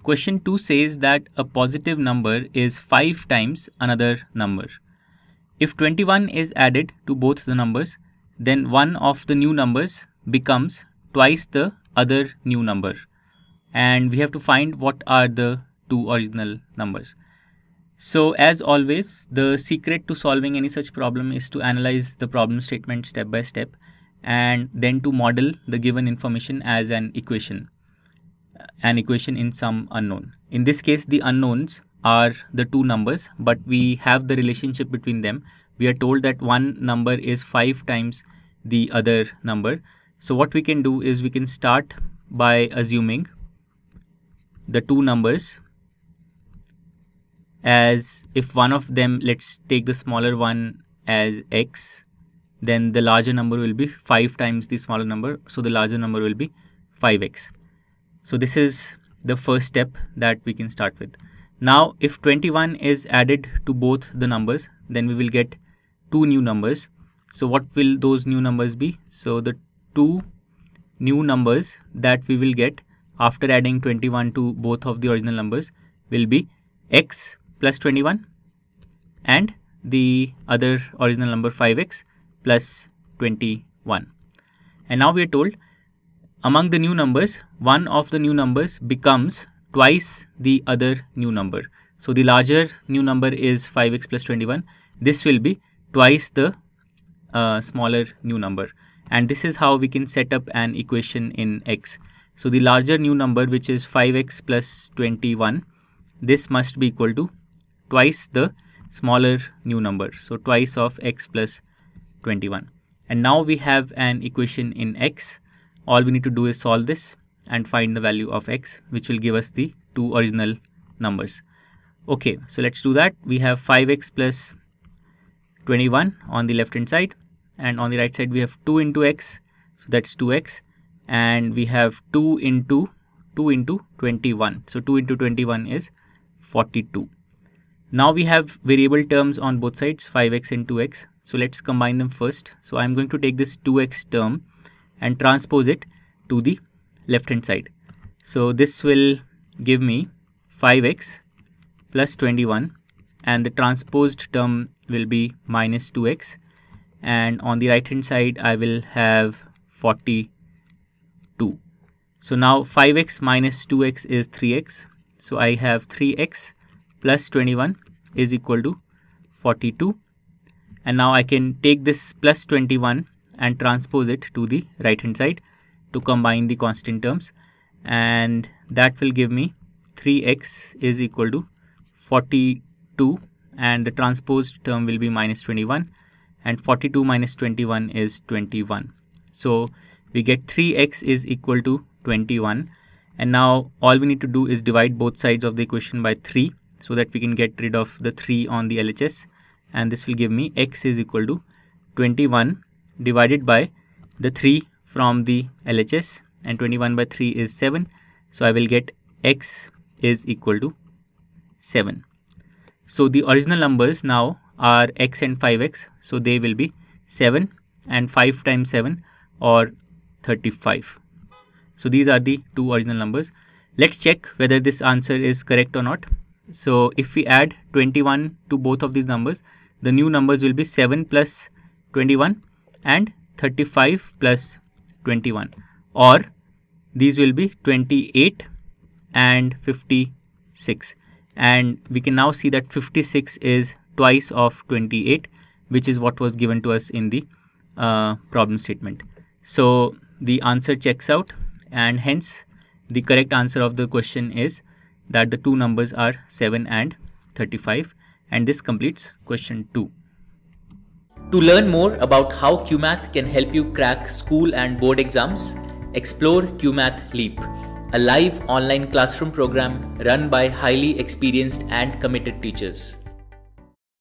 Question 2 says that a positive number is 5 times another number. If 21 is added to both the numbers, then one of the new numbers becomes twice the other new number. And we have to find what are the two original numbers. So as always, the secret to solving any such problem is to analyze the problem statement step by step and then to model the given information as an equation in some unknown. In this case, the unknowns are the two numbers, but we have the relationship between them. We are told that one number is 5 times the other number. So what we can do is we can start by assuming the two numbers as if one of them, let's take the smaller one as x, then the larger number will be 5 times the smaller number. So the larger number will be 5x. So this is the first step that we can start with. Now, if 21 is added to both the numbers, then we will get two new numbers. So what will those new numbers be? So the two new numbers that we will get after adding 21 to both of the original numbers will be x plus 21 and the other original number 5x plus 21. And now we are told among the new numbers, one of the new numbers becomes twice the other new number. So the larger new number is 5x plus 21. This will be twice the smaller new number. And this is how we can set up an equation in x. So the larger new number, which is 5x plus 21, this must be equal to twice the smaller new number. So twice of x plus 21. And now we have an equation in x. All we need to do is solve this and find the value of x, which will give us the two original numbers. Okay, so let's do that. We have 5x plus 21 on the left hand side, and on the right side we have 2 into x, so that's 2x, and we have 2 into 21. So 2 into 21 is 42. Now we have variable terms on both sides, 5x and 2x. So let's combine them first. So I'm going to take this 2x term and transpose it to the left hand side. So this will give me 5x plus 21, and the transposed term will be minus 2x, and on the right hand side I will have 42. So now 5x minus 2x is 3x. So I have 3x plus 21 is equal to 42, and now I can take this plus 21 and transpose it to the right hand side to combine the constant terms, and that will give me 3x is equal to 42, and the transposed term will be minus 21, and 42 minus 21 is 21. So we get 3x is equal to 21, and now all we need to do is divide both sides of the equation by 3 so that we can get rid of the 3 on the LHS, and this will give me x is equal to 21 divided by the 3 from the LHS, and 21 by 3 is 7. So I will get x is equal to 7. So the original numbers now are x and 5x. So they will be 7 and 5 times 7 or 35. So these are the two original numbers. Let's check whether this answer is correct or not. So if we add 21 to both of these numbers, the new numbers will be 7 plus 21 and 35 plus 21, or these will be 28 and 56, and we can now see that 56 is twice of 28, which is what was given to us in the problem statement. So the answer checks out, and hence the correct answer of the question is that the two numbers are 7 and 35, and this completes question 2. To learn more about how Cuemath can help you crack school and board exams, explore Cuemath Leap, a live online classroom program run by highly experienced and committed teachers.